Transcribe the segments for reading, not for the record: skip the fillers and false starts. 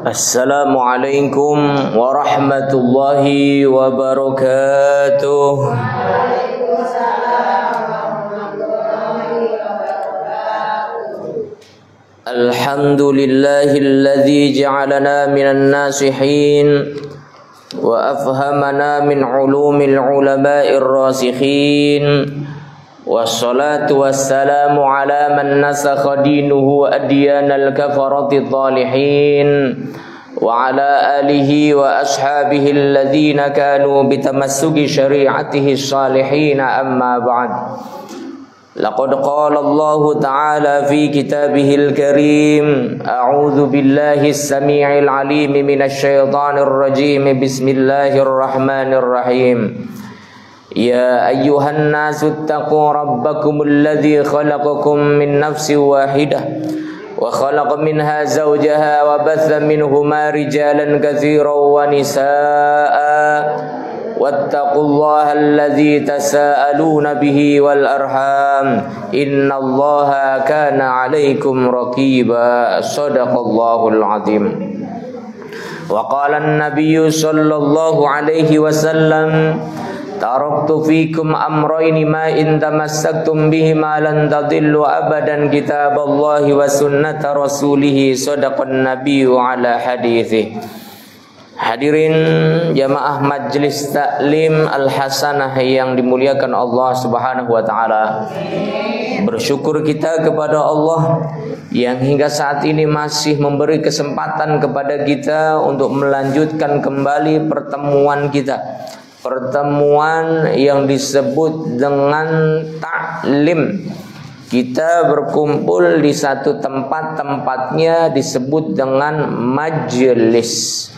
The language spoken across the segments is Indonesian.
Assalamualaikum warahmatullahi wabarakatuh. Alhamdulillahilladzi ja'alana minan nasihin wa afhamana min ulumil ulama'ir rasikhin. Wassalatu wassalamu ala man nasakha dinuhu adyanal kafarati dhalihin wa ala alihi wa ashabihi alladhina kanu bitamassuki syari'atihi salihin, amma ba'd. Laqad qala Allah ta'ala fi kitabihil karim, a'udzu billahi as-sami'il 'alim minasy syaithanir rajim. Bismillahirrahmanirrahim. Ya ayyuhan nasu taqu rabbakumul ladzi khalaqakum min nafsin wahidah wa khalaqa minha zawjaha wa batha minhuma rijalan katsiran wa nisaa wattaqullaha alladzi tasaaluna bihi wal arham innallaha kana 'alaikum raqiba. Shadaqallahul 'azim. Wa qala an-nabiyyu sallallahu alaihi wasallam, taraktu fikum amrayni ma in tamassaktum bihima lan tadillu abadan, kitaballahi wa sunnata rasulih. Shadaqan nabiyyu ala hadithi. Hadirin jamaah Majlis Taklim Al-Hasanah yang dimuliakan Allah Subhanahu wa taala. Bersyukur kita kepada Allah yang hingga saat ini masih memberi kesempatan kepada kita untuk melanjutkan kembali pertemuan kita. Pertemuan yang disebut dengan taklim. Kita berkumpul di satu tempat, tempatnya disebut dengan majelis.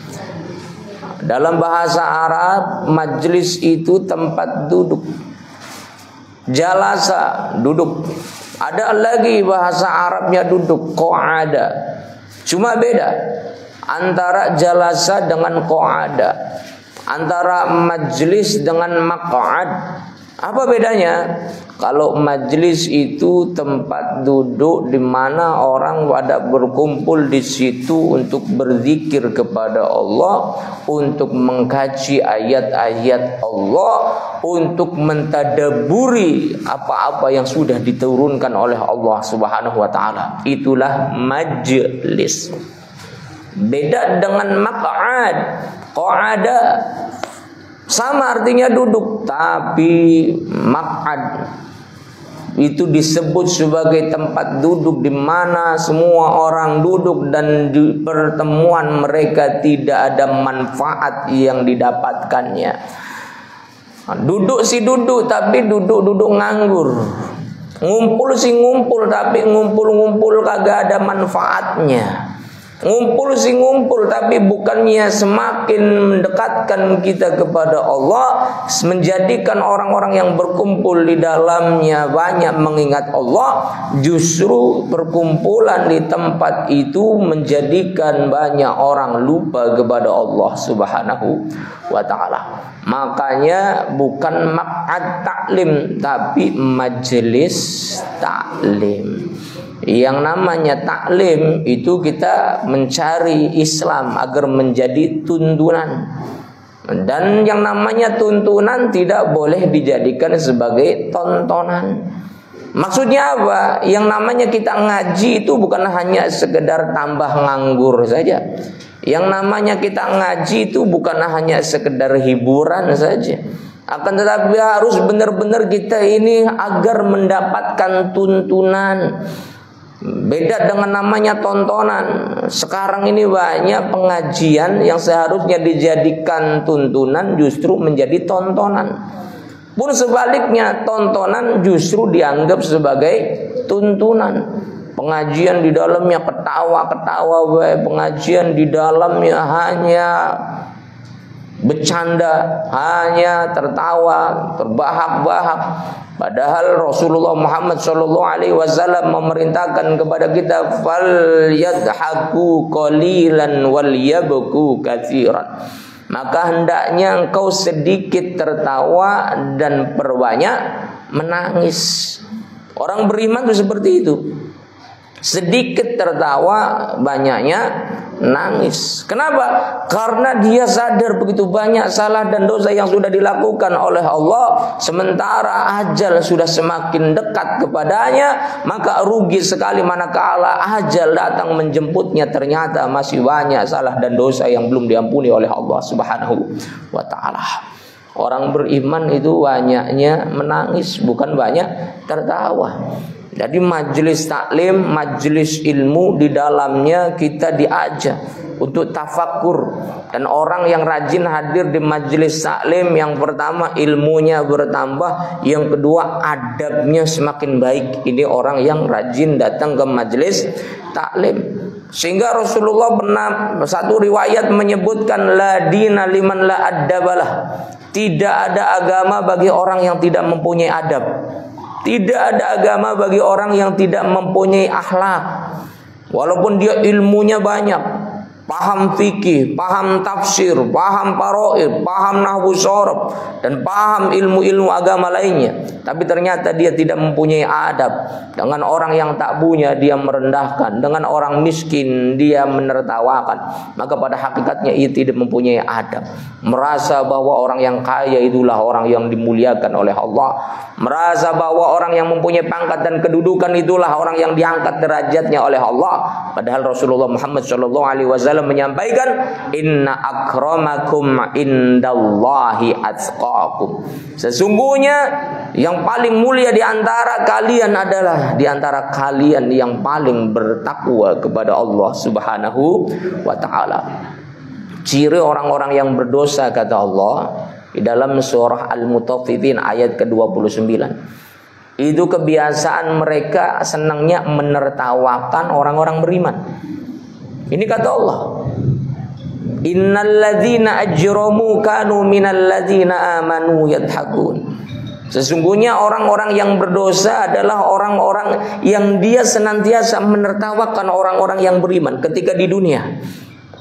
Dalam bahasa Arab, majelis itu tempat duduk. Jalasa, duduk. Ada lagi bahasa Arabnya duduk, qa'ada. Cuma beda antara jalasa dengan qa'ada, antara majlis dengan maq'ad. Apa bedanya? Kalau majlis itu tempat duduk di mana orang pada berkumpul di situ untuk berzikir kepada Allah, untuk mengkaji ayat-ayat Allah, untuk mentadaburi apa-apa yang sudah diturunkan oleh Allah Subhanahu wa taala. Itulah majlis. Beda dengan maq'ad. Qa'ada sama artinya duduk, tapi maq'ad itu disebut sebagai tempat duduk di mana semua orang duduk dan di pertemuan mereka tidak ada manfaat yang didapatkannya. Duduk sih duduk, tapi duduk nganggur. Ngumpul sih ngumpul, tapi ngumpul kagak ada manfaatnya. Ngumpul sih ngumpul, tapi bukannya semakin mendekatkan kita kepada Allah, menjadikan orang-orang yang berkumpul di dalamnya banyak mengingat Allah. Justru perkumpulan di tempat itu menjadikan banyak orang lupa kepada Allah Subhanahu wa ta'ala. Makanya bukan maq'ad taklim, tapi majelis taklim. Yang namanya taklim itu kita mencari Islam agar menjadi tuntunan. Dan yang namanya tuntunan tidak boleh dijadikan sebagai tontonan. Maksudnya apa? Yang namanya kita ngaji itu bukan hanya sekedar tambah nganggur saja. Yang namanya kita ngaji itu bukan hanya sekedar hiburan saja. Akan tetapi harus benar-benar kita ini agar mendapatkan tuntunan. Beda dengan namanya tontonan. Sekarang ini banyak pengajian yang seharusnya dijadikan tuntunan justru menjadi tontonan. Pun sebaliknya, tontonan justru dianggap sebagai tuntunan. Pengajian di dalamnya ketawa-ketawa, pengajian di dalamnya hanya bercanda, hanya tertawa, terbahak-bahak. Padahal Rasulullah Muhammad SAW memerintahkan kepada kita, fal yadhaku qalilan wal yabku katsiran. Maka hendaknya engkau sedikit tertawa dan perbanyak menangis. Orang beriman itu seperti itu. Sedikit tertawa, banyaknya nangis. Kenapa? Karena dia sadar begitu banyak salah dan dosa yang sudah dilakukan oleh Allah, sementara ajal sudah semakin dekat kepadanya. Maka rugi sekali manakala ajal datang menjemputnya, ternyata masih banyak salah dan dosa yang belum diampuni oleh Allah Subhanahu wa ta'ala. Orang beriman itu banyaknya menangis, bukan banyak tertawa. Jadi majelis taklim, majelis ilmu, di dalamnya kita diajak untuk tafakur. Dan orang yang rajin hadir di majelis taklim, yang pertama ilmunya bertambah, yang kedua adabnya semakin baik. Ini orang yang rajin datang ke majelis taklim. Sehingga Rasulullah pernah satu riwayat menyebutkan, la dina liman la adabalah. Tidak ada agama bagi orang yang tidak mempunyai adab. Tidak ada agama bagi orang yang tidak mempunyai akhlak. Walaupun dia ilmunya banyak, paham fikih, paham tafsir, paham faraid, paham nahwu sharaf, dan paham ilmu-ilmu agama lainnya, tapi ternyata dia tidak mempunyai adab. Dengan orang yang tak punya dia merendahkan, dengan orang miskin dia menertawakan. Maka pada hakikatnya ia tidak mempunyai adab. Merasa bahwa orang yang kaya itulah orang yang dimuliakan oleh Allah. Merasa bahwa orang yang mempunyai pangkat dan kedudukan itulah orang yang diangkat derajatnya oleh Allah. Padahal Rasulullah Muhammad SAW menyampaikan, inna akramakum indallahi atqakum. Sesungguhnya yang paling mulia di antara kalian adalah di antara kalian yang paling bertakwa kepada Allah Subhanahu wa ta'ala. Ciri orang-orang yang berdosa, kata Allah di dalam surah Al-Mutaffifin ayat ke-29, itu kebiasaan mereka senangnya menertawakan orang-orang beriman. Ini kata Allah, innal ladzina ajramu kanu minal ladzina amanu yadhakun. Sesungguhnya orang-orang yang berdosa adalah orang-orang yang dia senantiasa menertawakan orang-orang yang beriman ketika di dunia.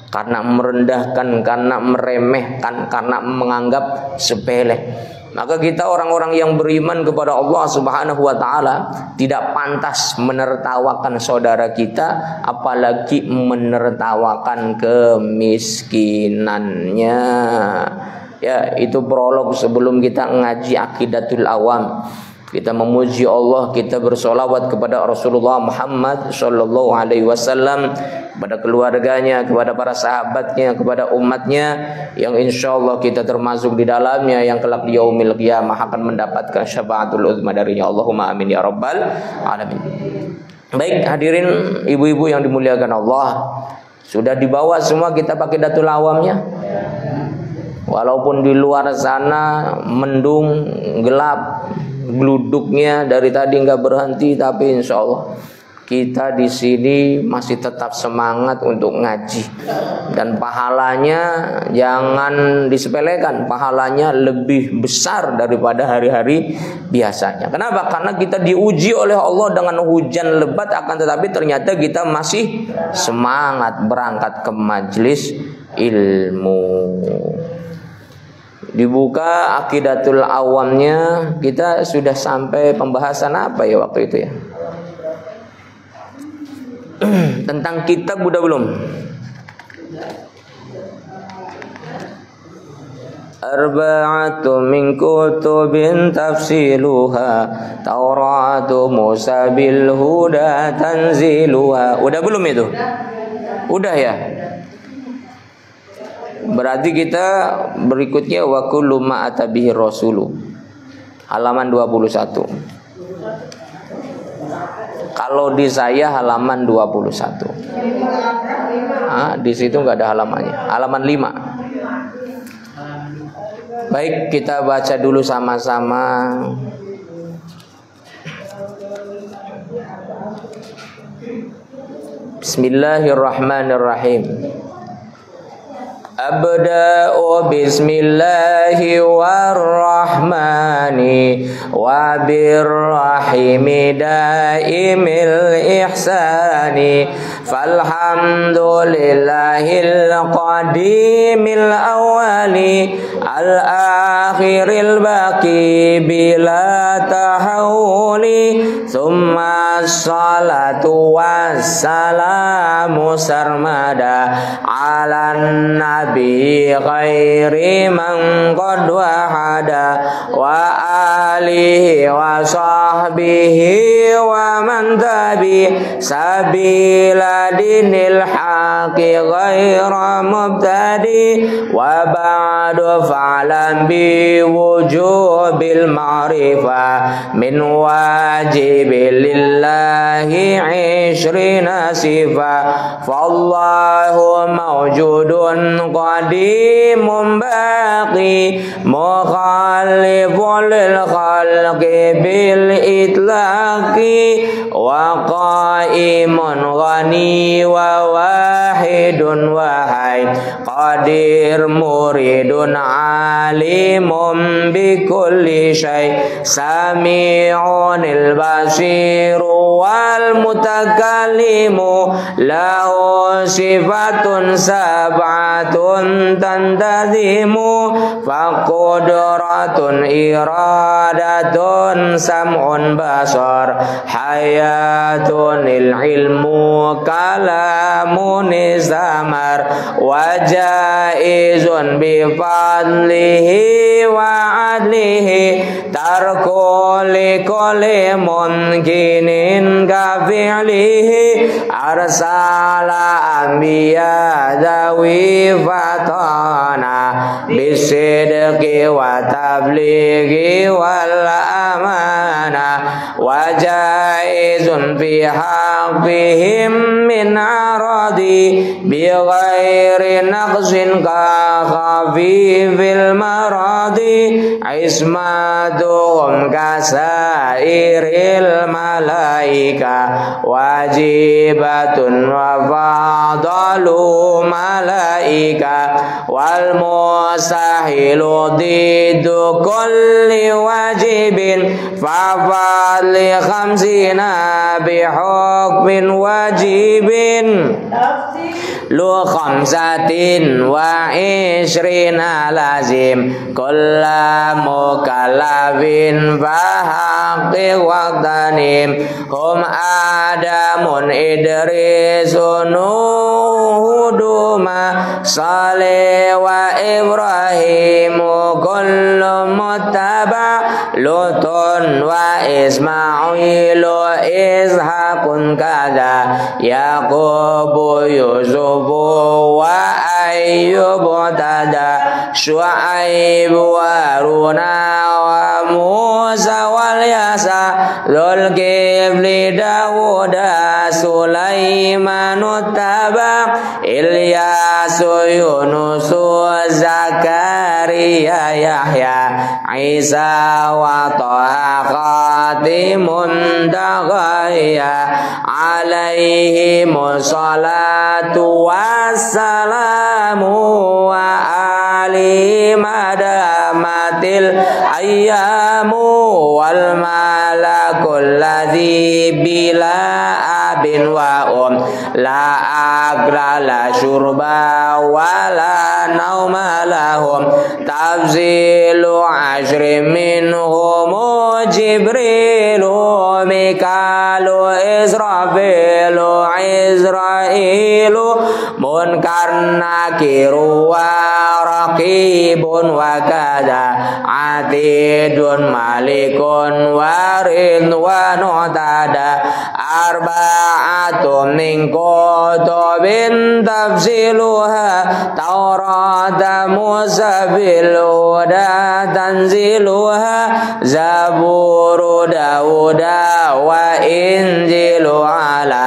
Karena merendahkan, karena meremehkan, karena menganggap sepele. Maka kita orang-orang yang beriman kepada Allah Subhanahu wa ta'ala tidak pantas menertawakan saudara kita, apalagi menertawakan kemiskinannya. Ya, itu prolog sebelum kita ngaji Aqidatul Awam. Kita memuji Allah, kita bersolawat kepada Rasulullah Muhammad Sallallahu Alaihi Wasallam, kepada keluarganya, kepada para sahabatnya, kepada umatnya, yang insya Allah kita termasuk di dalamnya, yang kelak di yaumil qiyamah akan mendapatkan syafaatul uzma darinya. Allahumma amin ya rabbal alamin. Baik hadirin ibu-ibu yang dimuliakan Allah, sudah dibawa semua kita pakai Aqidatul Awamnya. Walaupun di luar sana mendung, gelap, gluduknya dari tadi nggak berhenti, tapi insya Allah kita di sini masih tetap semangat untuk ngaji. Dan pahalanya jangan disepelekan, pahalanya lebih besar daripada hari-hari biasanya. Kenapa? Karena kita diuji oleh Allah dengan hujan lebat, akan tetapi ternyata kita masih semangat berangkat ke majelis ilmu. Dibuka Aqidatul Awamnya, kita sudah sampai pembahasan apa ya waktu itu ya? Tentang kitab udah belum? Arba'atu min kutubin tafsiluha Tauratu Musa bil huda tanziluha. Udah belum itu? Udah ya? Berarti kita berikutnya wa kullu ma atabihi rasulu, halaman 21. Kalau di saya halaman 21. Di situ nggak ada halamannya. Halaman 5. Baik, kita baca dulu sama-sama. Bismillahirrahmanirrahim. Abda'u bismillahi warrahmani wa birrahimi daimil ihsani falhamdulillahil qadimil awali al-akhiril baqi bila tahawuli thumma salatu wassalamu sarmada ala nabi khairi man qad wahada wa alihi wa sahbihi wa man tabi sabila dinil haqi ghaira mubtadi wa ba'du fa'lam bi wujubil ma'rifah min wajibil lillahi 'ishrina sifa fallahu mawjudun qadimun baqi mukhalifun lil khalqi bil itlaqi wa qaimun ghani wa wahidun wahid qadir muridun alimun bi kulli syai sami'unil basiru wal mutakallimu lahu sifatun sab'atun tantazimu faqudratun iradatun sam'un basar hayatun ilmu kalamun zamar wajaizun bifadlihi wa adlihi tarkuli kulli mungkinin kafi'lihi arsala anbiya dawi fatana bisidqi wa tablighi wal amana wajaizun fi haqqihim min aradi bi ghairi naqsin ka khafifil maradi ismatuhum kasairil malaika wajibatun wa fadalu malaika wal musahilu didu kulli wajibin fafadli khamsina bihukmin wajibin lu khamsatin wa ishrina lazim kulla mukallafin fahaqqi waqtanim hum adamun idrisun huduma salih wa ibrahim kullu muttaba lutun wa ismailu ishaqun kada yaqubu yusufu wa ayyubu tada syu'aibu wa runa wa musa wal yasa dzulkifli dawuda sulaimanu taba ilyasu yunusu zakaria yahya isa wa taha khatimun daghaya alaihi musallatu wassalamu wa ali madamatil ayyamu wal malakul ladzi bila abin wa la agra la syurba wala nauma lahum tafzilu ashri minhum jibrilu mikalu israfilu israilu munkar nakiru wa raqibun wa kada atidun malikun warid wa nutada arba'atun min kutubin tafsiluha taurata musa bil huda tanziluha zaburu dauda wa injilu ala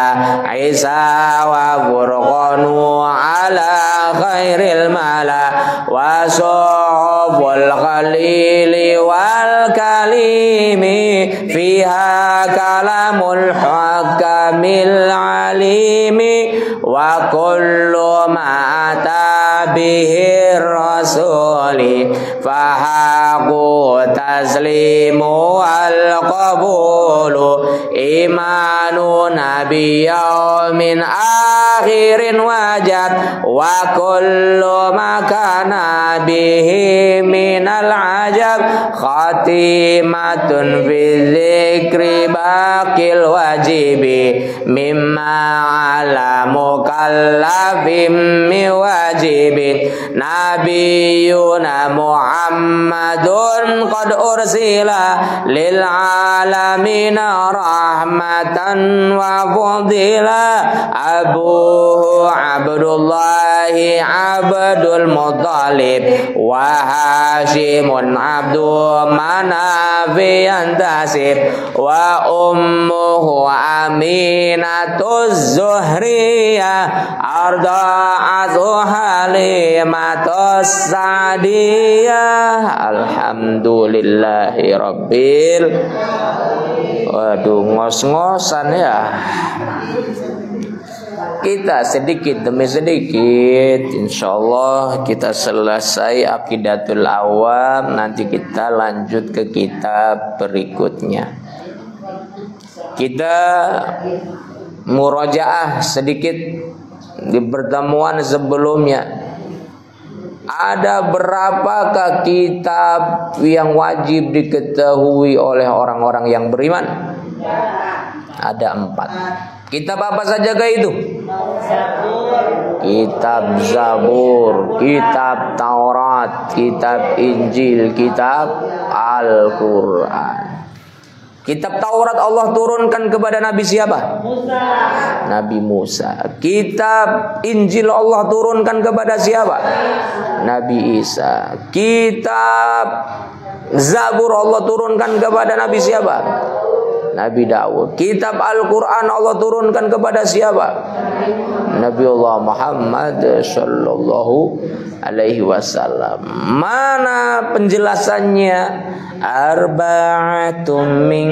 isa wa furqanu ala khairil mala wa suhuful khalili wal kalimi fiha kalamul hakamil alimi wa kullu ma ata bihir rasuli fahaku taslimu al qabulu imanu nabiyya min akhirin wajad wa kullu makana bihi minal ajab khatimatun fi dzikri baqil wajibi mimma ala mukallafim mi wajibin nabiyuna muhammadun qad ursila lil alamina rahmatan wa fadila abuhu abdullahi abdul muttalib wa hashimun abdu manafi yantasib wa ummuhu aminatuz zuhriyah arda'atu halimatus sadiyah alhamdulillahi rabbil. Waduh, ngos-ngosan ya. Kita sedikit demi sedikit, insyaallah kita selesai Aqidatul Awam. Nanti kita lanjut ke kitab berikutnya. Kita murajaah sedikit di pertemuan sebelumnya. Ada berapakah kitab yang wajib diketahui oleh orang-orang yang beriman? Ada 4. Kitab apa saja itu? Kitab Zabur, kitab Taurat, kitab Injil, kitab Al-Quran. Kitab Taurat Allah turunkan kepada Nabi siapa? Musa. Nabi Musa. Kitab Injil Allah turunkan kepada siapa? Nabi Isa. Kitab Zabur Allah turunkan kepada Nabi siapa? Nabi Daud. Kitab Al-Quran Allah turunkan kepada siapa? Nabiullah Muhammad sallallahu alaihi wasallam. Mana penjelasannya? Arba'atum min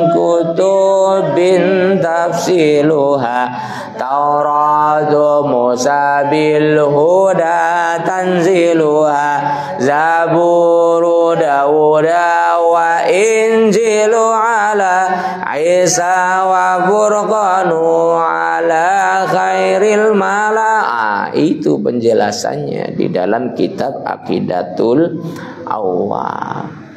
kutubin tafsiluha Tauratu Musa bil huda tanziluha Zaburu Dawuda wa Injilu ala Isa wa Furqanu ala khairil mala'a. Itu penjelasannya di dalam kitab Aqidatul Awam.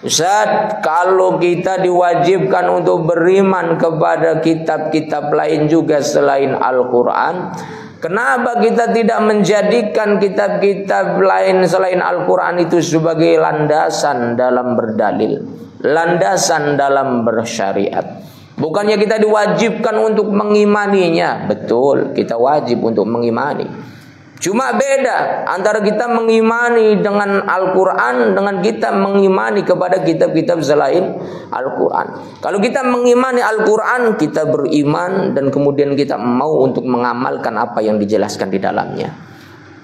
Ustaz, kalau kita diwajibkan untuk beriman kepada kitab-kitab lain juga selain Al-Quran, kenapa kita tidak menjadikan kitab-kitab lain selain Al-Quran itu sebagai landasan dalam berdalil, landasan dalam bersyariat? Bukannya kita diwajibkan untuk mengimaninya. Betul, kita wajib untuk mengimani. Cuma beda antara kita mengimani dengan Al-Quran dengan kita mengimani kepada kitab-kitab selain Al-Quran. Kalau kita mengimani Al-Quran, kita beriman dan kemudian kita mau untuk mengamalkan apa yang dijelaskan di dalamnya.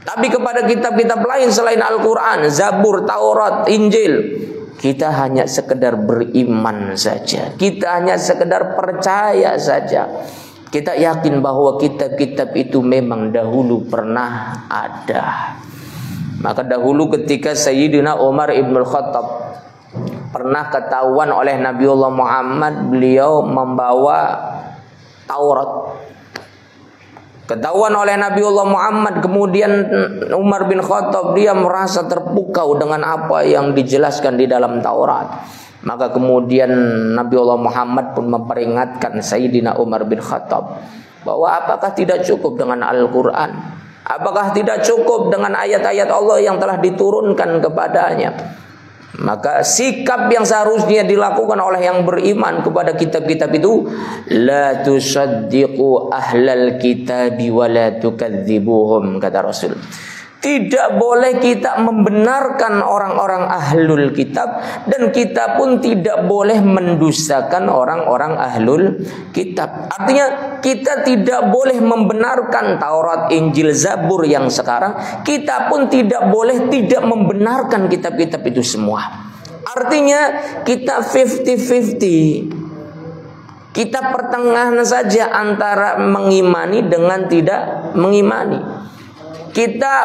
Tapi kepada kitab-kitab lain selain Al-Quran, Zabur, Taurat, Injil, kita hanya sekedar beriman saja. Kita hanya sekedar percaya saja. Kita yakin bahwa kitab-kitab itu memang dahulu pernah ada. Maka dahulu ketika Sayyidina Umar ibn Khattab pernah ketahuan oleh Nabiullah Muhammad, beliau membawa Taurat. Ketahuan oleh Nabiullah Muhammad, kemudian Umar bin Khattab dia merasa terpukau dengan apa yang dijelaskan di dalam Taurat. Maka kemudian Nabiullah Muhammad pun memperingatkan Sayyidina Umar bin Khattab bahwa apakah tidak cukup dengan Al-Quran? Apakah tidak cukup dengan ayat-ayat Allah yang telah diturunkan kepadanya? Maka sikap yang seharusnya dilakukan oleh yang beriman kepada kitab-kitab itu, la tusaddiqu ahlal kitabi wa la tukadzibuhum, kata Rasul. Tidak boleh kita membenarkan orang-orang ahlul kitab, dan kita pun tidak boleh mendustakan orang-orang ahlul kitab. Artinya kita tidak boleh membenarkan Taurat, Injil, Zabur yang sekarang. Kita pun tidak boleh tidak membenarkan kitab-kitab itu semua. Artinya kita 50-50. Kita pertengahan saja antara mengimani dengan tidak mengimani. Kita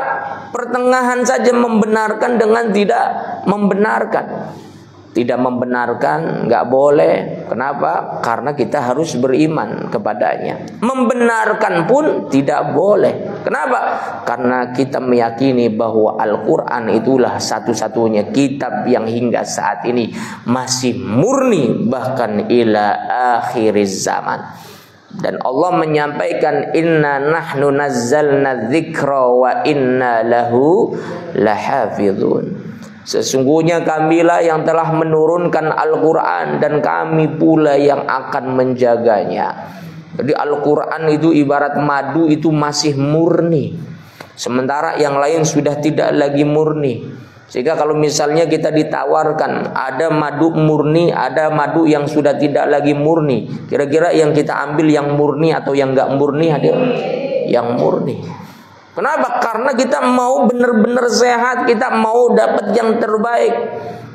pertengahan saja membenarkan dengan tidak membenarkan. Tidak membenarkan nggak boleh. Kenapa? Karena kita harus beriman kepadanya. Membenarkan pun tidak boleh. Kenapa? Karena kita meyakini bahwa Al-Quran itulah satu-satunya kitab yang hingga saat ini masih murni, bahkan ila akhiriz zaman. Dan Allah menyampaikan, inna nahnu nazzalna dzikra wa inna lahu lahafizun. Sesungguhnya kamilah yang telah menurunkan Al-Quran dan kami pula yang akan menjaganya. Jadi Al-Quran itu ibarat madu, itu masih murni. Sementara yang lain sudah tidak lagi murni. Sehingga kalau misalnya kita ditawarkan ada madu murni, ada madu yang sudah tidak lagi murni, kira-kira yang kita ambil yang murni atau yang enggak murni? Hadir yang murni. Kenapa? Karena kita mau benar-benar sehat, kita mau dapat yang terbaik.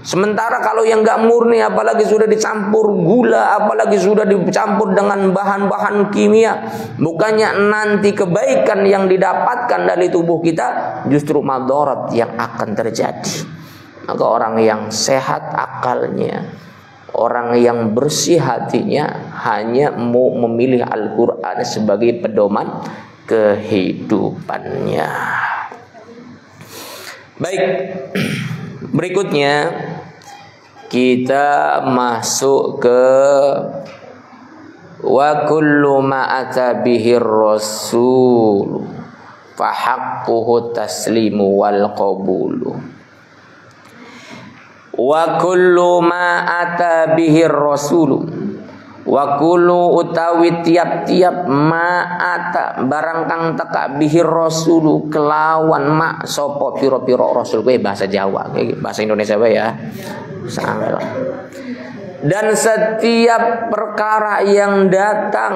Sementara kalau yang enggak murni, apalagi sudah dicampur gula, apalagi sudah dicampur dengan bahan-bahan kimia, bukannya nanti kebaikan yang didapatkan dari tubuh kita, justru madarat yang akan terjadi. Maka orang yang sehat akalnya, orang yang bersih hatinya, hanya mau memilih Al-Quran sebagai pedoman kehidupannya. Baik, berikutnya kita masuk ke wa kullu ma ata bihi rasul fa haqquhu taslimu wal qabulu. Wa kullu ma ata bihi rasul, wa kullu utawi tiap-tiap ma'ata barang kang teka bihir rasulu kelawan mak sopo piro-piro rasul. Kuwi bahasa Jawa, bahasa Indonesia wae ya. Salah. Dan setiap perkara yang datang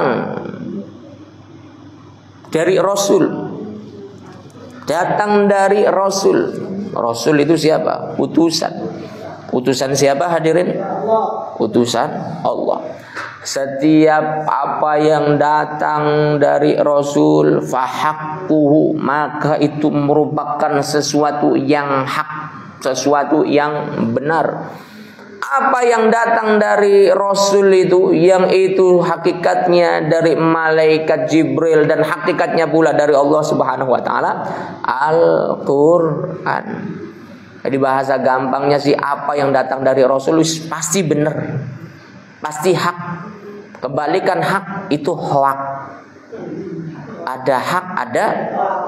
dari rasul, datang dari rasul. Rasul itu siapa? Utusan. Utusan siapa hadirin? Utusan Allah. Setiap apa yang datang dari Rasul fahaqquhu, maka itu merupakan sesuatu yang hak, sesuatu yang benar. Apa yang datang dari Rasul itu, yang itu hakikatnya dari malaikat Jibril dan hakikatnya pula dari Allah Subhanahu wa taala, Al-Qur'an. Jadi bahasa gampangnya sih, apa yang datang dari Rasul pasti benar, pasti hak. Kebalikan hak itu hoak. Ada hak, ada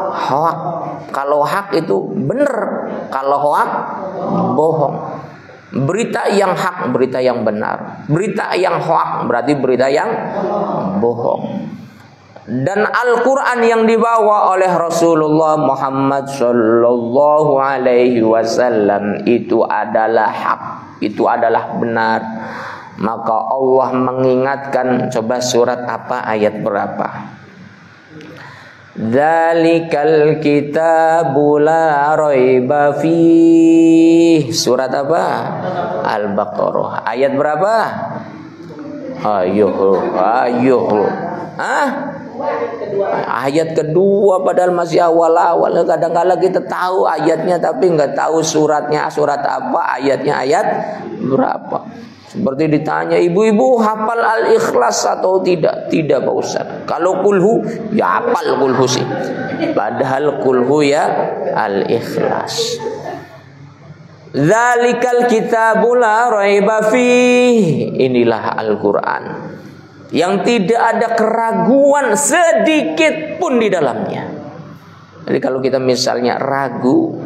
hoak. Kalau hak itu benar, kalau hoak bohong. Berita yang hak, berita yang benar. Berita yang hoak berarti berita yang bohong. Dan Al-Quran yang dibawa oleh Rasulullah Muhammad sallallahu alaihi wasallam itu adalah hak, itu adalah benar. Maka Allah mengingatkan, coba surat apa, ayat berapa? Dzalikal kitabu la raiba fihi. Surat apa? Al-Baqarah. Ayat berapa? Ayo. Ayat kedua, padahal masih awal-awal. Kadang-kadang kita tahu ayatnya tapi nggak tahu suratnya, surat apa, ayatnya ayat berapa. Seperti ditanya, ibu-ibu hafal Al-Ikhlas atau tidak? Tidak Pak Ustaz. Kalau kulhu, ya hafal kulhu sih. Padahal kulhu ya Al-Ikhlas. Dzalikal kitabu la raiba fihi. Inilah Al-Quran yang tidak ada keraguan sedikit pun di dalamnya. Jadi kalau kita misalnya ragu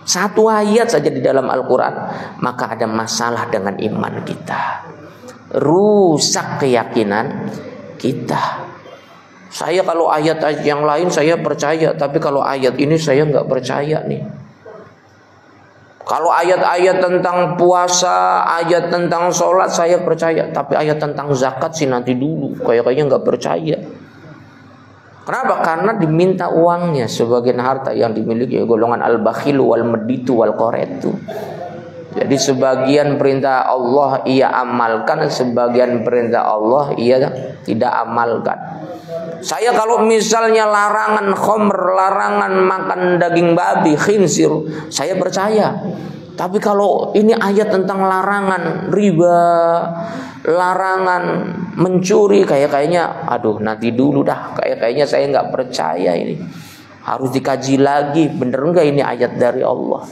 satu ayat saja di dalam Al-Quran, maka ada masalah dengan iman kita, rusak keyakinan kita. Saya kalau ayat yang lain saya percaya, tapi kalau ayat ini saya nggak percaya nih. Kalau ayat-ayat tentang puasa, ayat tentang sholat saya percaya, tapi ayat tentang zakat sih nanti dulu, kayaknya nggak percaya. Kenapa? Karena diminta uangnya, sebagian harta yang dimiliki golongan al-bakhilu wal meditu wal qaretu. Jadi sebagian perintah Allah ia amalkan, sebagian perintah Allah ia tidak amalkan. Saya kalau misalnya larangan khamr, larangan makan daging babi, khinsir, saya percaya. Tapi kalau ini ayat tentang larangan riba, larangan mencuri, kayaknya aduh nanti dulu dah, kayaknya saya nggak percaya ini. Harus dikaji lagi, bener nggak ini ayat dari Allah.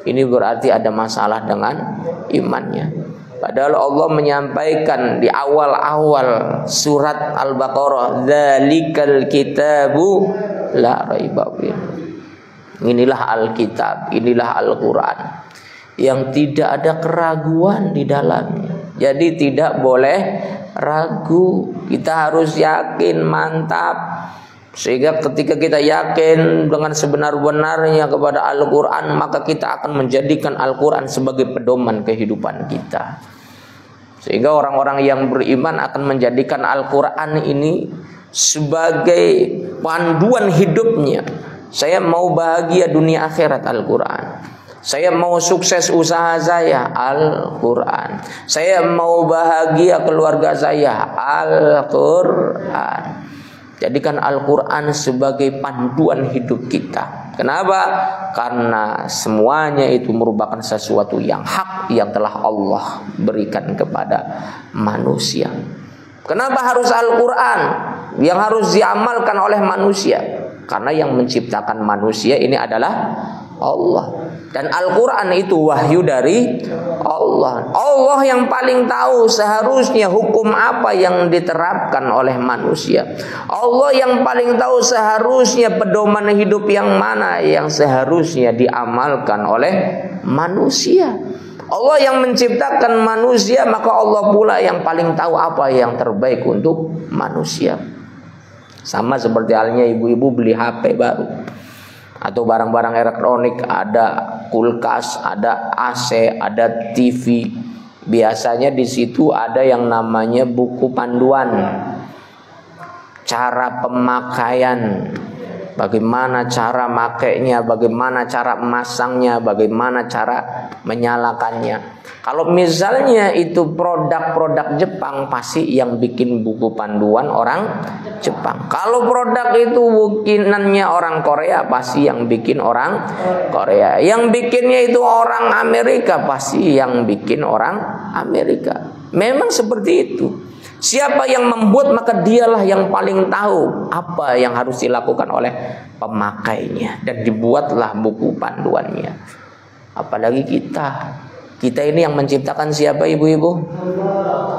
Ini berarti ada masalah dengan imannya. Padahal Allah menyampaikan di awal-awal surat Al-Baqarah, "Dzalikal kitabu la raiba fihi." Inilah Alkitab, inilah Al-Quran yang tidak ada keraguan di dalamnya. Jadi tidak boleh ragu. Kita harus yakin, mantap. Sehingga ketika kita yakin dengan sebenar-benarnya kepada Al-Quran, maka kita akan menjadikan Al-Quran sebagai pedoman kehidupan kita. Sehingga orang-orang yang beriman akan menjadikan Al-Quran ini sebagai panduan hidupnya. Saya mau bahagia dunia akhirat, Al-Quran. Saya mau sukses usaha saya, Al-Quran. Saya mau bahagia keluarga saya, Al-Quran. Jadikan Al-Quran sebagai panduan hidup kita. Kenapa? Karena semuanya itu merupakan sesuatu yang hak yang telah Allah berikan kepada manusia. Kenapa harus Al-Quran yang harus diamalkan oleh manusia? Karena yang menciptakan manusia ini adalah Allah. Dan Al-Quran itu wahyu dari Allah. Allah yang paling tahu seharusnya hukum apa yang diterapkan oleh manusia. Allah yang paling tahu seharusnya pedoman hidup yang mana yang seharusnya diamalkan oleh manusia. Allah yang menciptakan manusia, maka Allah pula yang paling tahu apa yang terbaik untuk manusia. Sama seperti halnya ibu-ibu beli HP baru atau barang-barang elektronik, ada kulkas, ada AC, ada TV. Biasanya di situ ada yang namanya buku panduan, cara pemakaian, bagaimana cara makainya, bagaimana cara memasangnya, bagaimana cara menyalakannya. Kalau misalnya itu produk-produk Jepang, pasti yang bikin buku panduan orang Jepang. Kalau produk itu bikinannya orang Korea, pasti yang bikin orang Korea. Yang bikinnya itu orang Amerika, pasti yang bikin orang Amerika. Memang seperti itu. Siapa yang membuat, maka dialah yang paling tahu apa yang harus dilakukan oleh pemakainya. Dan dibuatlah buku panduannya. Apalagi kita ini yang menciptakan siapa, ibu-ibu?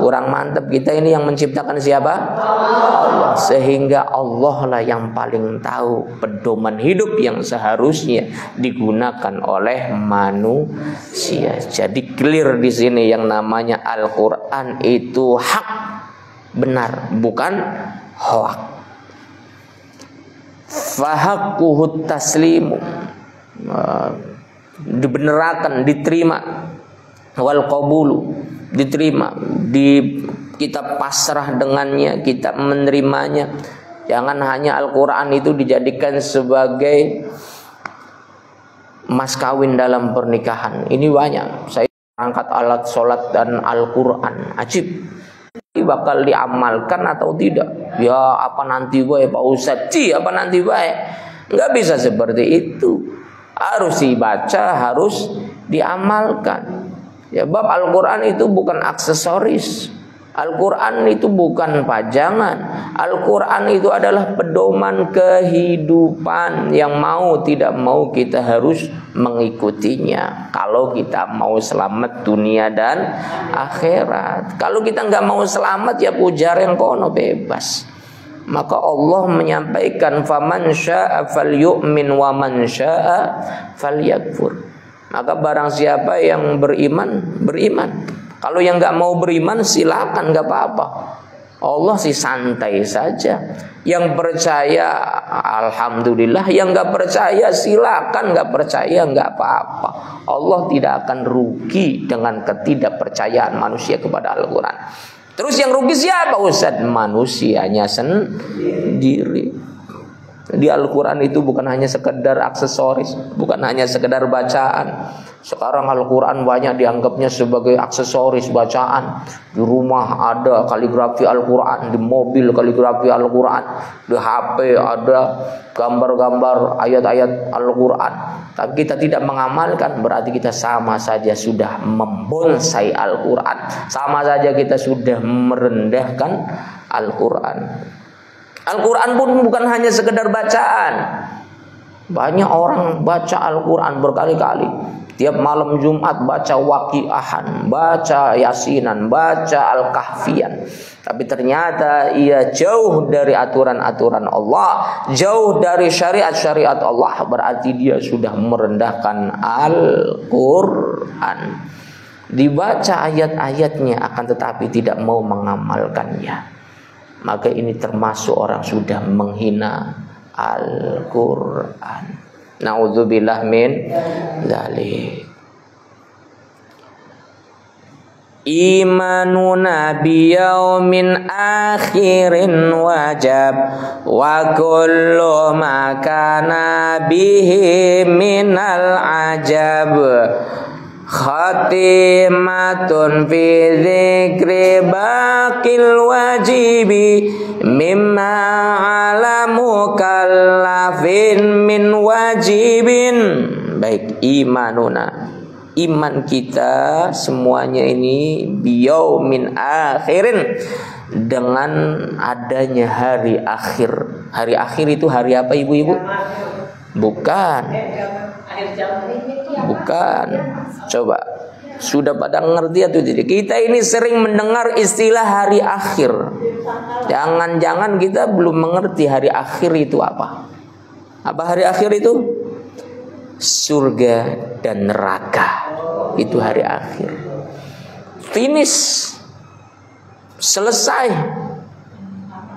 Kurang mantap. Kita ini yang menciptakan siapa? Allah. Sehingga Allah lah yang paling tahu pedoman hidup yang seharusnya digunakan oleh manusia. Jadi clear di sini yang namanya Al-Quran itu hak, benar, bukan hoak. Fahakuhut taslimu, dibenerakan, diterima. Wal qabulu, diterima, kita pasrah dengannya, kita menerimanya. Jangan hanya Al-Quran itu dijadikan sebagai mas kawin dalam pernikahan. Ini banyak. Saya angkat alat sholat dan Al-Quran, ajib. Ini bakal diamalkan atau tidak? Ya apa nanti baik Pak Ustadz? Apa nanti baik? Nggak bisa seperti itu. Harus dibaca, harus diamalkan. Ya, bab Al-Quran itu bukan aksesoris. Al-Quran itu bukan pajangan. Al-Quran itu adalah pedoman kehidupan yang mau tidak mau kita harus mengikutinya. Kalau kita mau selamat dunia dan akhirat. Kalau kita nggak mau selamat, ya pujar yang kono, bebas. Maka Allah menyampaikan faman syaa'a falyu'min wa man syaa'a falyakfur. Maka barang siapa yang beriman, beriman. Kalau yang nggak mau beriman, silakan, nggak apa-apa. Allah sih santai saja. Yang percaya, alhamdulillah. Yang nggak percaya, silakan, nggak percaya, nggak apa-apa. Allah tidak akan rugi dengan ketidakpercayaan manusia kepada Al-Quran. Terus yang rugi siapa, Ustaz? Manusianya sendiri. Di Al-Quran itu bukan hanya sekedar aksesoris, bukan hanya sekedar bacaan. Sekarang Al-Quran banyak dianggapnya sebagai aksesoris bacaan. Di rumah ada kaligrafi Al-Quran, di mobil kaligrafi Al-Quran, di HP ada gambar-gambar ayat-ayat Al-Quran. Tapi kita tidak mengamalkan, berarti kita sama saja sudah membonsai Al-Quran. Sama saja kita sudah merendahkan Al-Quran. Al-Quran pun bukan hanya sekedar bacaan. Banyak orang baca Al-Quran berkali-kali. Tiap malam Jumat baca Waqiahan, baca Yasinan, baca Al-Kahfian. Tapi ternyata ia jauh dari aturan-aturan Allah, jauh dari syariat-syariat Allah. Berarti dia sudah merendahkan Al-Quran. Dibaca ayat-ayatnya akan tetapi tidak mau mengamalkannya. Maka ini termasuk orang sudah menghina Al-Quran. Na'udzubillah min dzalik. Imanuna biyaumin akhirin wajab wa kullu ma kana bihi minal ajab khatimatun fi dzikri baqil wajibi mimma ala mukallafin min wajibin. Baik, imanuna, iman kita semuanya ini biyaumin akhirin, dengan adanya hari akhir. Hari akhir itu hari apa ibu-ibu? Bukan. Bukan. Coba, sudah pada ngerti atau tidak? Kita ini sering mendengar istilah hari akhir. Jangan-jangan kita belum mengerti hari akhir itu apa. Apa hari akhir itu? Surga dan neraka. Itu hari akhir. Finish. Selesai.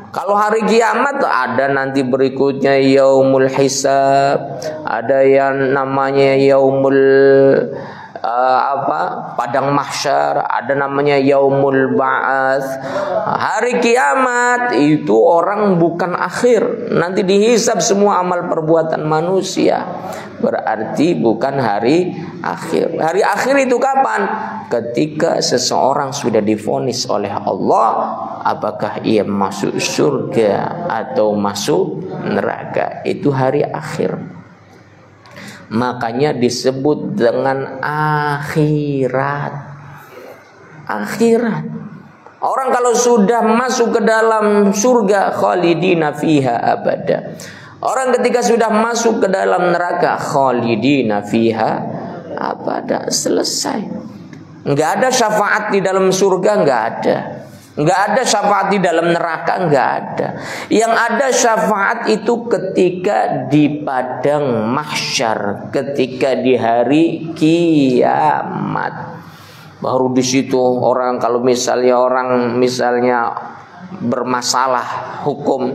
Kalau hari kiamat ada nanti berikutnya yaumul hisab, ada yang namanya yaumul padang mahsyar, ada namanya yaumul ba'ats. Hari kiamat itu orang bukan akhir, nanti dihisab semua amal perbuatan manusia. Berarti bukan hari akhir. Hari akhir itu kapan? Ketika seseorang sudah divonis oleh Allah, apakah ia masuk surga atau masuk neraka. Itu hari akhir. Makanya disebut dengan akhirat. Akhirat. Orang kalau sudah masuk ke dalam surga, khalidina fiha abada. Orang ketika sudah masuk ke dalam neraka, khalidina fiha abada. Selesai. Enggak ada syafaat di dalam surga, enggak ada. Enggak ada syafaat di dalam neraka, enggak ada. Yang ada syafaat itu ketika di padang mahsyar, ketika di hari kiamat. Baru di situ orang, kalau misalnya bermasalah hukum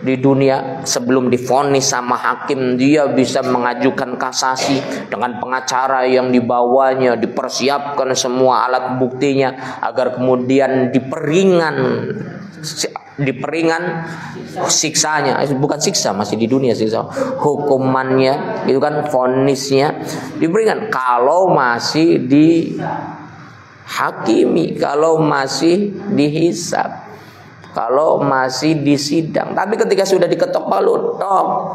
di dunia, sebelum divonis sama hakim, dia bisa mengajukan kasasi dengan pengacara yang dibawanya, dipersiapkan semua alat buktinya agar kemudian diperingan siksanya. Bukan siksa, masih di dunia siksa, hukumannya itu kan, vonisnya diberikan kalau masih dihakimi, kalau masih dihisab, kalau masih disidang. Tapi ketika sudah diketok palu, tok,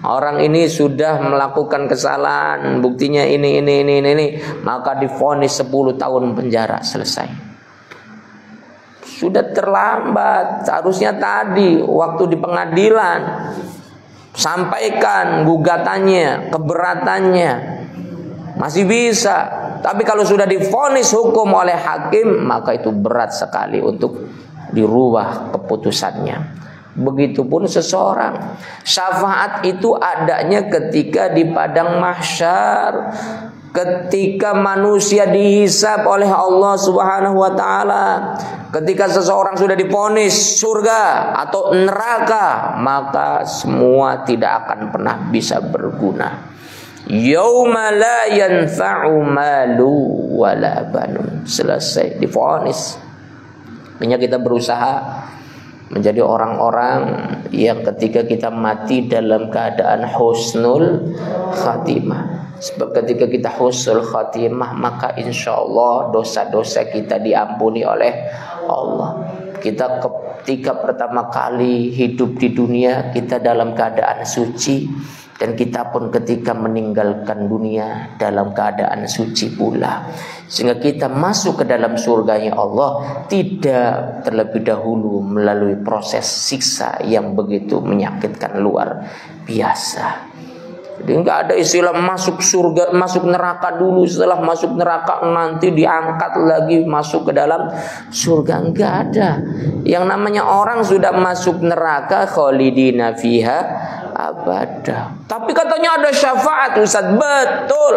orang ini sudah melakukan kesalahan, buktinya ini, maka divonis 10 tahun penjara, selesai. Sudah terlambat. Harusnya tadi waktu di pengadilan sampaikan gugatannya, keberatannya, masih bisa. Tapi kalau sudah divonis hukum oleh hakim, maka itu berat sekali untuk dirubah keputusannya. Begitupun seseorang. Syafaat itu adanya ketika di padang mahsyar, ketika manusia dihisab oleh Allah Subhanahu wa taala. Ketika seseorang sudah divonis surga atau neraka, maka semua tidak akan pernah bisa berguna. Yauma la yanfa'u malu wala banun. Selesai, divonis. Makanya kita berusaha menjadi orang-orang yang ketika kita mati dalam keadaan husnul khatimah. Sebab ketika kita husnul khatimah, maka insya Allah dosa-dosa kita diampuni oleh Allah. Kita ketika pertama kali hidup di dunia, kita dalam keadaan suci, dan kita pun ketika meninggalkan dunia dalam keadaan suci pula. Sehingga kita masuk ke dalam surganya Allah tidak terlebih dahulu melalui proses siksa yang begitu menyakitkan luar biasa. Jadi nggak ada istilah masuk surga, masuk neraka dulu, setelah masuk neraka nanti diangkat lagi masuk ke dalam surga. Nggak ada. Yang namanya orang sudah masuk neraka khalidina fiha abada. Tapi katanya ada syafaat, Ustaz. Betul.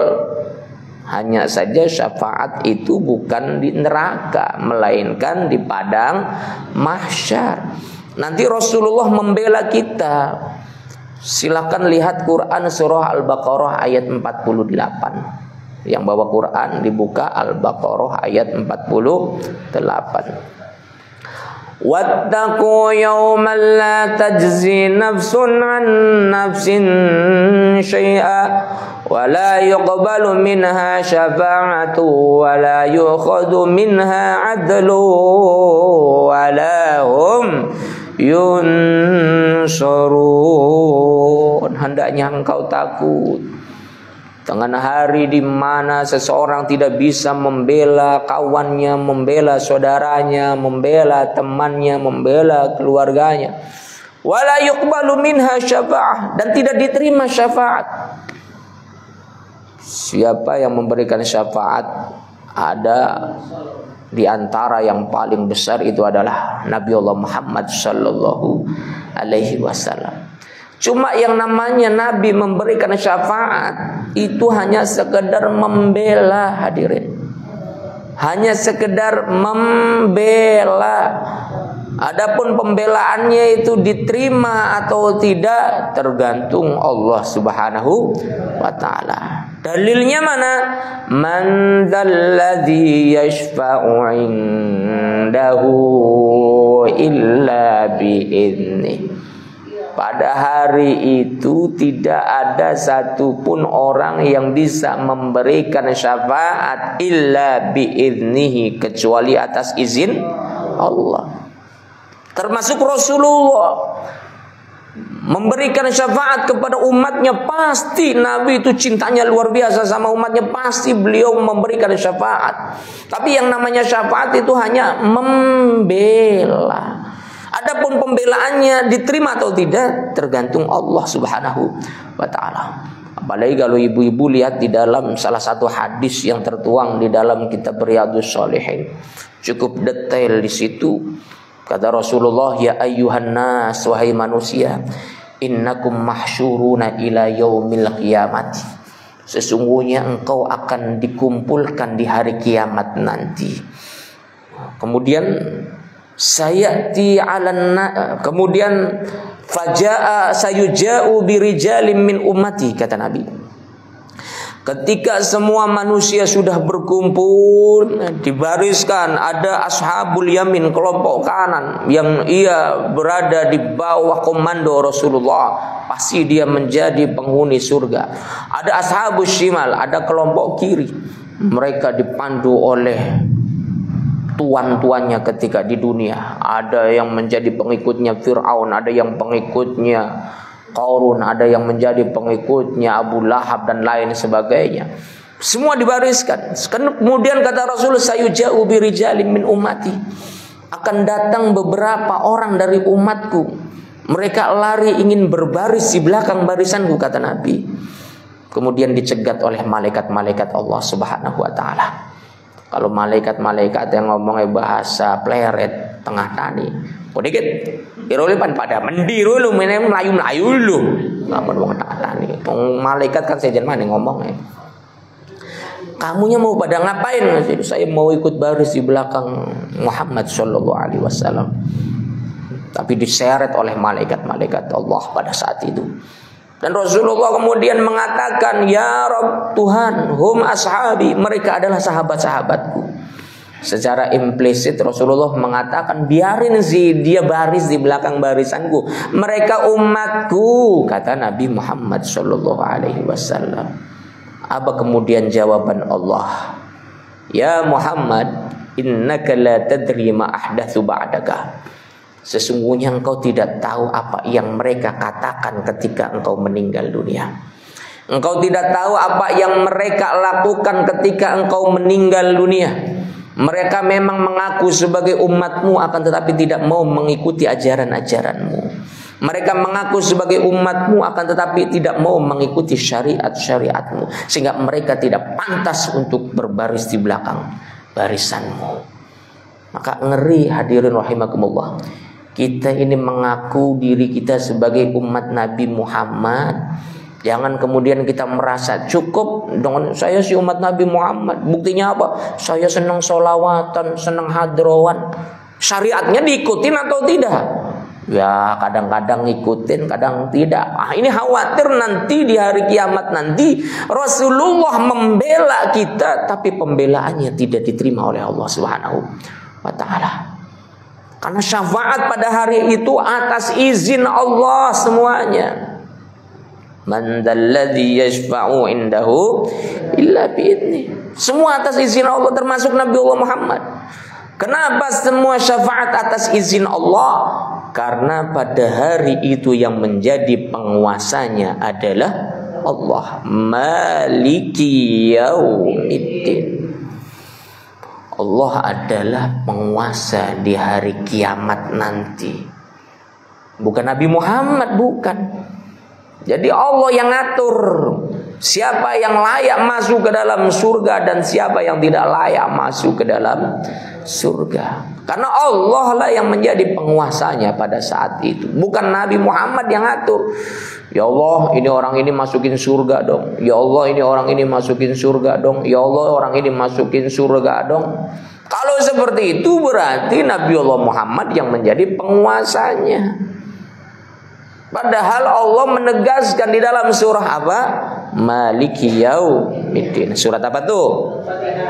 Hanya saja syafaat itu bukan di neraka, melainkan di padang mahsyar. Nanti Rasulullah membela kita. Silakan lihat Quran surah Al-Baqarah ayat 48. Yang bawa Quran dibuka Al-Baqarah ayat 48. Wattaqu yawman la tajzi nafsun an nafsin syai'a wa la yuqbalu minha syafa'atu wa la yu'khadhu minha 'adlu wa la hum yunsurun. Hendaknya engkau takut dengan hari di mana seseorang tidak bisa membela kawannya, membela saudaranya, membela temannya, membela keluarganya. Wala yuqbalu minha syafa'ah, dan tidak diterima syafaat. Siapa yang memberikan syafaat? Ada di antara yang paling besar itu adalah Nabi Allah Muhammad sallallahu alaihi wasallam. Cuma yang namanya Nabi memberikan syafaat itu hanya sekedar membela, hadirin. Hanya sekedar membela. Adapun pembelaannya itu diterima atau tidak tergantung Allah Subhanahu wa taala. Dalilnya mana? Man dzalladzi yashfa'u 'indahu illa bi'idznihi. Pada hari itu tidak ada satupun orang yang bisa memberikan syafaat illa bi'idnihi, kecuali atas izin Allah. Termasuk Rasulullah memberikan syafaat kepada umatnya. Pasti Nabi itu cintanya luar biasa sama umatnya, pasti beliau memberikan syafaat. Tapi yang namanya syafaat itu hanya membela. Adapun pembelaannya diterima atau tidak tergantung Allah Subhanahu wa taala. Apalagi kalau ibu-ibu lihat di dalam salah satu hadis yang tertuang di dalam kitab Riyadhus Shalihin. Cukup detail di situ. Kata Rasulullah, ya ayyuhan nas, wahai manusia, innakum mahsyuruna ila yaumil qiyamati. Sesungguhnya engkau akan dikumpulkan di hari kiamat nanti. Kemudian kemudian faja'a sayuja'u birijalim min ummati, kata Nabi. Ketika semua manusia sudah berkumpul, dibariskan, ada ashabul yamin, kelompok kanan yang ia berada di bawah komando Rasulullah, pasti dia menjadi penghuni surga. Ada ashabus shimal, ada kelompok kiri, mereka dipandu oleh tuan-tuannya ketika di dunia. Ada yang menjadi pengikutnya Fir'aun, ada yang pengikutnya Qarun, ada yang menjadi pengikutnya Abu Lahab dan lain sebagainya. Semua dibariskan. Kemudian kata Rasul, sayuja'u birijalim min ummati. Akan datang beberapa orang dari umatku, mereka lari ingin berbaris di belakang barisanku, kata Nabi. Kemudian dicegat oleh malaikat-malaikat Allah Subhanahu wa taala. Kalau malaikat-malaikat yang ngomongnya bahasa pleret tengah tani, dikit irulipan pada mendiru lu melayu lu, ngapain mau tengah tani? Malaikat kan sejen mana ngomongnya? Kamunya mau pada ngapain? Saya mau ikut baris di belakang Muhammad Sallallahu Alaihi Wasallam. Tapi diseret oleh malaikat-malaikat Allah pada saat itu. Dan Rasulullah kemudian mengatakan, ya Rabb, Tuhan, hum ashabi, mereka adalah sahabat-sahabatku. Secara implisit Rasulullah mengatakan, biarin sih dia baris di belakang barisanku. Mereka umatku, kata Nabi Muhammad sallallahu alaihi wasallam. Apa kemudian jawaban Allah? Ya Muhammad, innaka la tadri ma ahdatsu ba'daka. Sesungguhnya engkau tidak tahu apa yang mereka katakan ketika engkau meninggal dunia. Engkau tidak tahu apa yang mereka lakukan ketika engkau meninggal dunia. Mereka memang mengaku sebagai umatmu, akan tetapi tidak mau mengikuti ajaran-ajaranmu. Mereka mengaku sebagai umatmu, akan tetapi tidak mau mengikuti syariat-syariatmu, sehingga mereka tidak pantas untuk berbaris di belakang barisanmu. Maka ngeri, hadirin rahimakumullah. Kita ini mengaku diri kita sebagai umat Nabi Muhammad. Jangan kemudian kita merasa cukup dengan saya si umat Nabi Muhammad. Buktinya apa? Saya senang sholawatan, senang hadrowan. Syariatnya diikutin atau tidak? Ya kadang-kadang ngikutin, kadang tidak. Ini khawatir nanti di hari kiamat nanti Rasulullah membela kita, tapi pembelaannya tidak diterima oleh Allah Subhanahu wa Ta'ala. Karena syafaat pada hari itu atas izin Allah semuanya. Man dzalladzi yashfa'u indahu illa bi'idznih. Semua atas izin Allah, termasuk Nabi Allah Muhammad. Kenapa semua syafaat atas izin Allah? Karena pada hari itu yang menjadi penguasanya adalah Allah. Maliki yaumiddin. Allah adalah penguasa di hari kiamat nanti. Bukan Nabi Muhammad, bukan. Jadi Allah yang ngatur siapa yang layak masuk ke dalam surga dan siapa yang tidak layak masuk ke dalam surga. Karena Allah lah yang menjadi penguasanya pada saat itu, bukan Nabi Muhammad yang ngatur. Ya Allah, ini orang ini masukin surga dong. Ya Allah, ini orang ini masukin surga dong. Ya Allah, orang ini masukin surga dong. Kalau seperti itu berarti Nabi Allah Muhammad yang menjadi penguasanya. Padahal Allah menegaskan di dalam surah apa? Maliki yaumiddin. Surat apa tuh?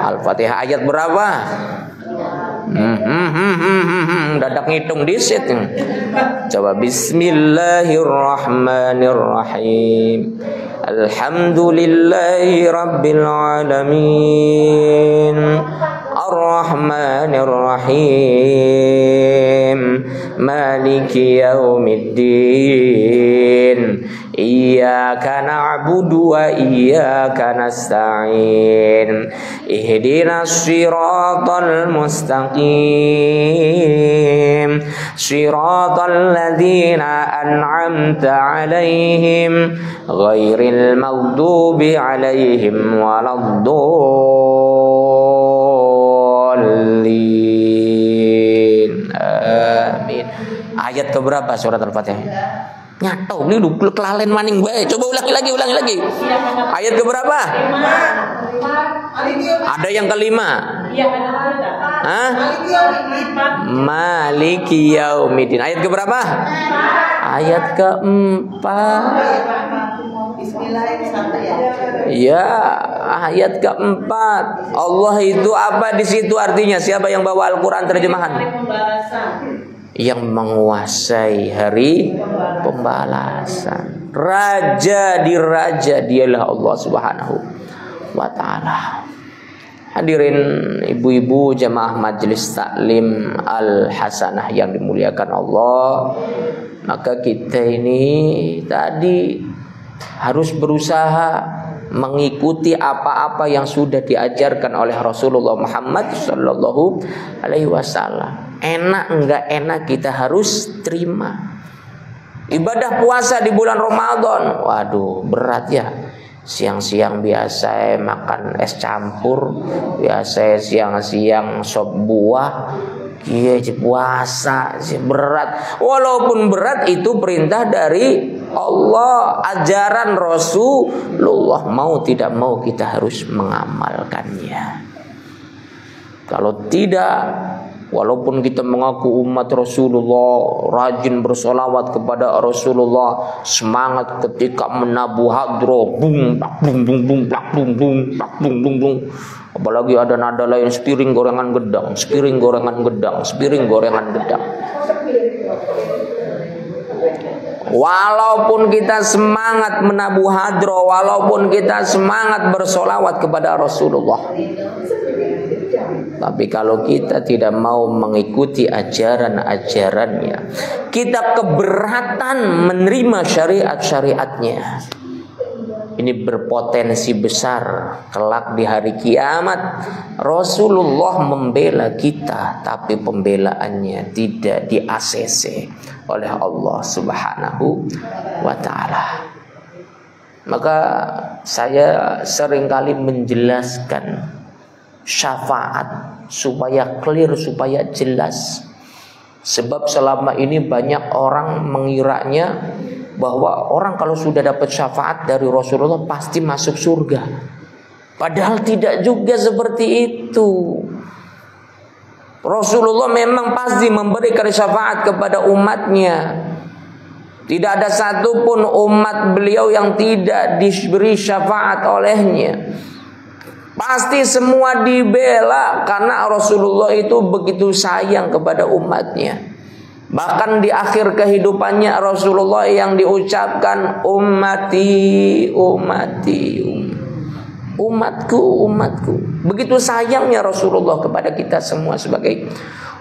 Al-Fatihah ayat berapa? Dadak ngitung disit. Coba bismillahirrahmanirrahim. Alhamdulillahi rabbil alamin. Ar-Rahmanir-Rahim. Maliki yaumiddin. Iyyaka na'budu wa iyyaka nasta'in. Ihdinas siratal mustaqim. Siratal ladzina an'amta 'alaihim ghairil maghdubi 'alaihim waladdallin. Amin. Ayat keberapa surat Al-Fatihah? Nyatau beli dulu kelalen maning bae. Coba ulangi lagi. Ayat keberapa? Ada yang kelima. Hah? Maliki yaumiddin. Ayat keberapa? Ayat keempat. Ya, ayat keempat. Allah itu apa di situ artinya? Siapa yang bawa Al-Quran terjemahan? Yang menguasai hari pembalasan. Raja di raja dialah Allah Subhanahu wa Ta'ala. Hadirin ibu-ibu jamaah majelis taklim Al-Hasanah yang dimuliakan Allah. Maka kita ini tadi harus berusaha mengikuti apa-apa yang sudah diajarkan oleh Rasulullah Muhammad sallallahu alaihi wasallam. Enak enggak enak kita harus terima. Ibadah puasa di bulan Ramadan, waduh berat ya. Siang-siang biasa makan es campur, biasa siang-siang sop buah. Iya puasa berat. Walaupun berat itu perintah dari Allah, ajaran Rasulullah, mau tidak mau kita harus mengamalkannya. Kalau tidak Walaupun kita mengaku umat Rasulullah, rajin bersolawat kepada Rasulullah, semangat ketika menabuh hadroh, bung plak bung bung bung plak bung bung plak bung bung bung. Apalagi ada nada lain, sepiring gorengan gedang, sepiring gorengan gedang, sepiring gorengan gedang. Walaupun kita semangat menabuh hadroh, walaupun kita semangat bersolawat kepada Rasulullah, tapi kalau kita tidak mau mengikuti ajaran-ajarannya, kita keberatan menerima syariat-syariatnya, ini berpotensi besar kelak di hari kiamat Rasulullah membela kita, tapi pembelaannya tidak di-ACC oleh Allah Subhanahu wa ta'ala. Maka saya seringkali menjelaskan syafaat supaya clear, supaya jelas. Sebab selama ini banyak orang mengiranya bahwa orang kalau sudah dapat syafaat dari Rasulullah pasti masuk surga. Padahal tidak juga seperti itu. Rasulullah memang pasti memberikan syafaat kepada umatnya. Tidak ada satupun umat beliau yang tidak diberi syafaat olehnya. Pasti semua dibela karena Rasulullah itu begitu sayang kepada umatnya. Bahkan di akhir kehidupannya Rasulullah yang diucapkan ummati, ummati, umatku, umatku. Begitu sayangnya Rasulullah kepada kita semua sebagai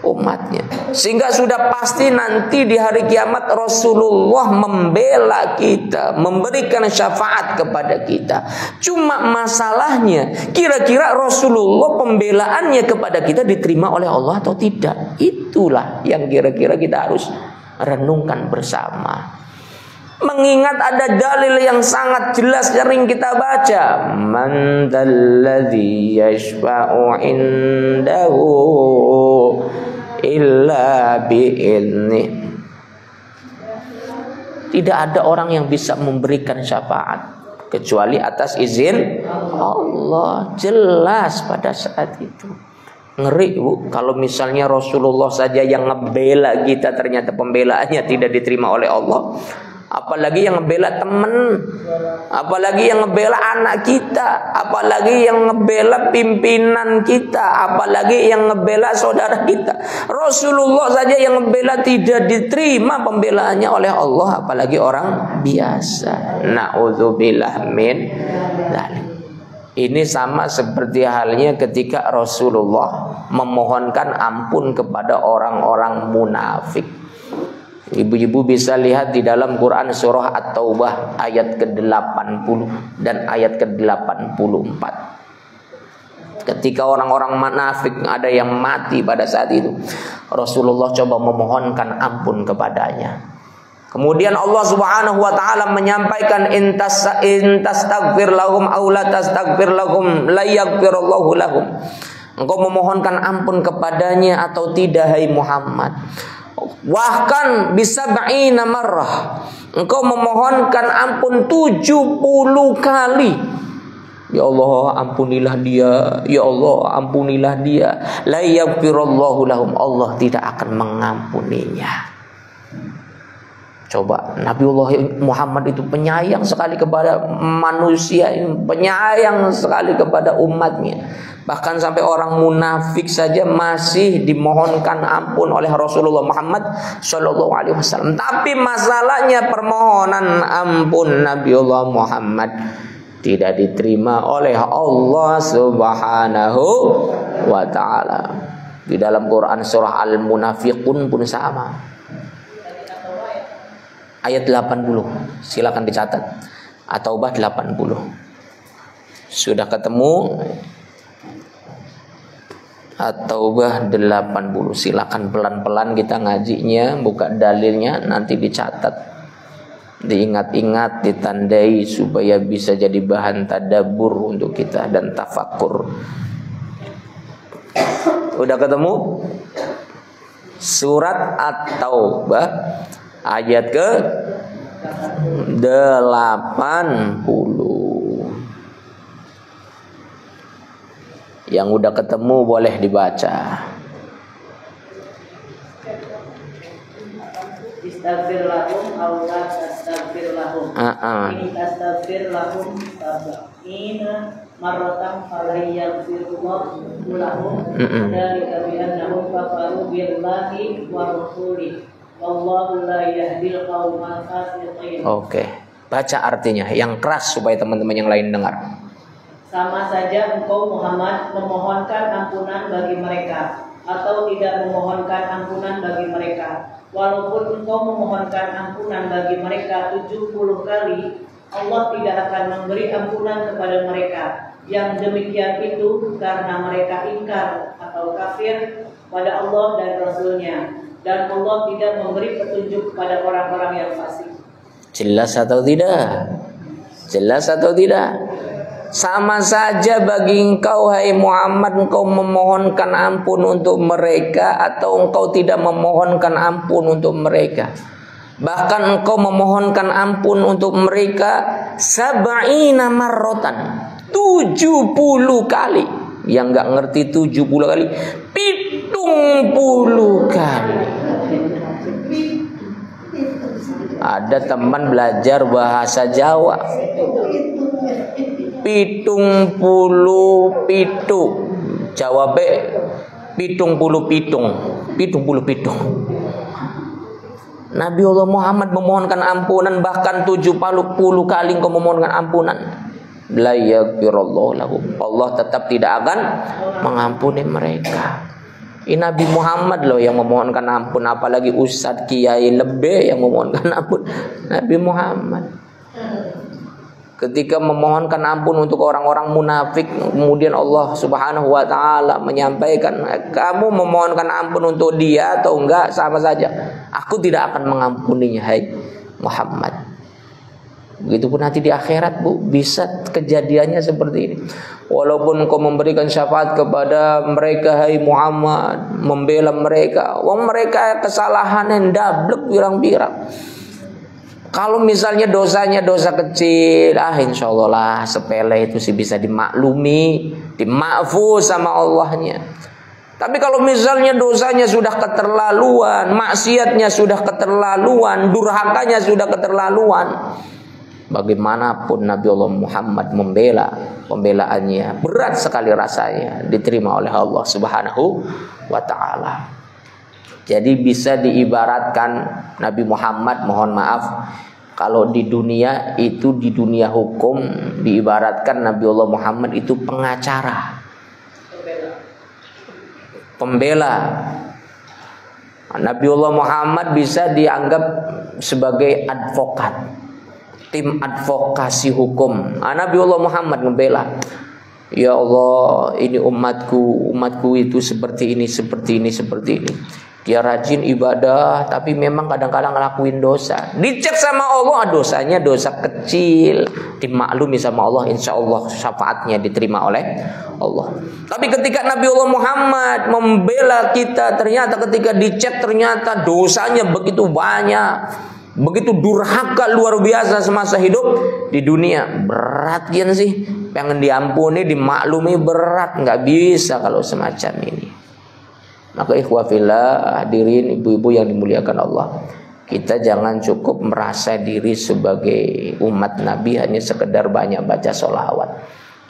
umatnya. Sehingga sudah pasti nanti di hari kiamat Rasulullah membela kita, memberikan syafaat kepada kita. Cuma masalahnya, kira-kira Rasulullah pembelaannya kepada kita diterima oleh Allah atau tidak? Itulah yang kira-kira kita harus renungkan bersama. Mengingat ada dalil yang sangat jelas sering kita baca, man dalladzi yashfa'u indahu illa bi'idnih. Tidak ada orang yang bisa memberikan syafaat kecuali atas izin Allah. Jelas pada saat itu. Ngeri Bu, kalau misalnya Rasulullah saja yang ngebela kita ternyata pembelaannya tidak diterima oleh Allah. Apalagi yang ngebela teman, apalagi yang ngebela anak kita, apalagi yang ngebela pimpinan kita, apalagi yang ngebela saudara kita. Rasulullah saja yang ngebela tidak diterima pembelaannya oleh Allah, apalagi orang biasa. Na'udzubillah min dzalik. Ini sama seperti halnya ketika Rasulullah memohonkan ampun kepada orang-orang munafik. Ibu-ibu bisa lihat di dalam Quran surah At-Taubah ayat ke-80 dan ayat ke-84. Ketika orang-orang munafik ada yang mati pada saat itu, Rasulullah coba memohonkan ampun kepadanya. Kemudian Allah Subhanahu wa taala menyampaikan intastaghfir lahum aw la tastaghfir lahum la yaghfirullahu lahum. Engkau memohonkan ampun kepadanya atau tidak hai Muhammad? Bahkan bisa ba'ina marrah, engkau memohonkan ampun 70 kali. Ya Allah ampunilah dia, ya Allah ampunilah dia. La yaghfirullahu lahum, Allah tidak akan mengampuninya. Coba Nabiullah Muhammad itu penyayang sekali kepada manusia, penyayang sekali kepada umatnya. Bahkan sampai orang munafik saja masih dimohonkan ampun oleh Rasulullah Muhammad Shallallahu Alaihi Wasallam. Tapi masalahnya permohonan ampun Nabiullah Muhammad tidak diterima oleh Allah Subhanahu wa Ta'ala. Di dalam Quran surah Al-Munafiqun pun sama. Ayat 80, silakan dicatat. At-Taubah 80. Sudah ketemu? At-Taubah 80. Silakan pelan-pelan kita ngajinya, buka dalilnya, nanti dicatat, diingat-ingat, ditandai supaya bisa jadi bahan tadabbur untuk kita dan tafakur. Udah ketemu? Surat At-Taubah ayat ke 80. Yang udah ketemu boleh dibaca. istaghfir lahum aw la tastaghfir lahum. In tastaghfir lahum sab'ina marratan fala yaghfirullahu lahum. Dzalika bi annahum kafaru billahi wa rasulihi. Wallahu la yahdil qaumal fasiqin. Oke. Baca artinya yang keras supaya teman-teman yang lain dengar. Sama saja engkau Muhammad memohonkan ampunan bagi mereka atau tidak memohonkan ampunan bagi mereka. Walaupun engkau memohonkan ampunan bagi mereka 70 kali, Allah tidak akan memberi ampunan kepada mereka. Yang demikian itu karena mereka ingkar atau kafir pada Allah dan Rasulnya. Dan Allah tidak memberi petunjuk kepada orang-orang yang fasik. Jelas atau tidak? Jelas atau tidak? Sama saja bagi engkau hai Muhammad, engkau memohonkan ampun untuk mereka atau engkau tidak memohonkan ampun untuk mereka. Bahkan engkau memohonkan ampun untuk mereka sab'ina marrotan, 70 kali. Yang nggak ngerti 70 kali, 70 kali. Ada teman belajar bahasa Jawa, 70 pitu, jawab 70 pitung. Nabi Allah Muhammad memohonkan ampunan bahkan 70 kali engkau memohonkan ampunan. La yaghfirullahu lahum. Allah tetap tidak akan mengampuni mereka. Ini Nabi Muhammad loh yang memohonkan ampun, apalagi ustadz kiai lebih yang memohonkan ampun. Nabi Muhammad ketika memohonkan ampun untuk orang-orang munafik, kemudian Allah Subhanahu wa taala menyampaikan, kamu memohonkan ampun untuk dia atau enggak sama saja, aku tidak akan mengampuninya hai Muhammad. Begitupun nanti di akhirat, Bu, bisa kejadiannya seperti ini. Walaupun engkau memberikan syafaat kepada mereka hai Muhammad, membela mereka, wong mereka kesalahan yang dablek pirang-pirang. Kalau misalnya dosanya dosa kecil, insya Allah lah sepele itu sih bisa dimaklumi, dimaafus sama Allahnya. Tapi kalau misalnya dosanya sudah keterlaluan, maksiatnya sudah keterlaluan, durhakanya sudah keterlaluan, bagaimanapun Nabi Allah Muhammad membela, pembelaannya berat sekali rasanya, diterima oleh Allah Subhanahu wa ta'ala. Jadi bisa diibaratkan Nabi Muhammad, mohon maaf, kalau di dunia itu, di dunia hukum diibaratkan Nabi Allah Muhammad itu pengacara, pembela. Nabi Allah Muhammad bisa dianggap sebagai advokat, tim advokasi hukum. Nabi Allah Muhammad membela, ya Allah, ini umatku itu seperti ini. Dia rajin ibadah, tapi memang kadang-kadang ngelakuin dosa. Dicek sama Allah, dosanya dosa kecil, dimaklumi sama Allah, insya Allah syafaatnya diterima oleh Allah. Tapi ketika Nabi Allah Muhammad membela kita, ternyata ketika dicek ternyata dosanya begitu banyak, begitu durhaka luar biasa semasa hidup di dunia. Berat kan sih, pengen diampuni, dimaklumi berat, nggak bisa kalau semacam ini. Maka ikhwafillah, hadirin ibu-ibu yang dimuliakan Allah, kita jangan cukup merasa diri sebagai umat Nabi hanya sekedar banyak baca sholawat,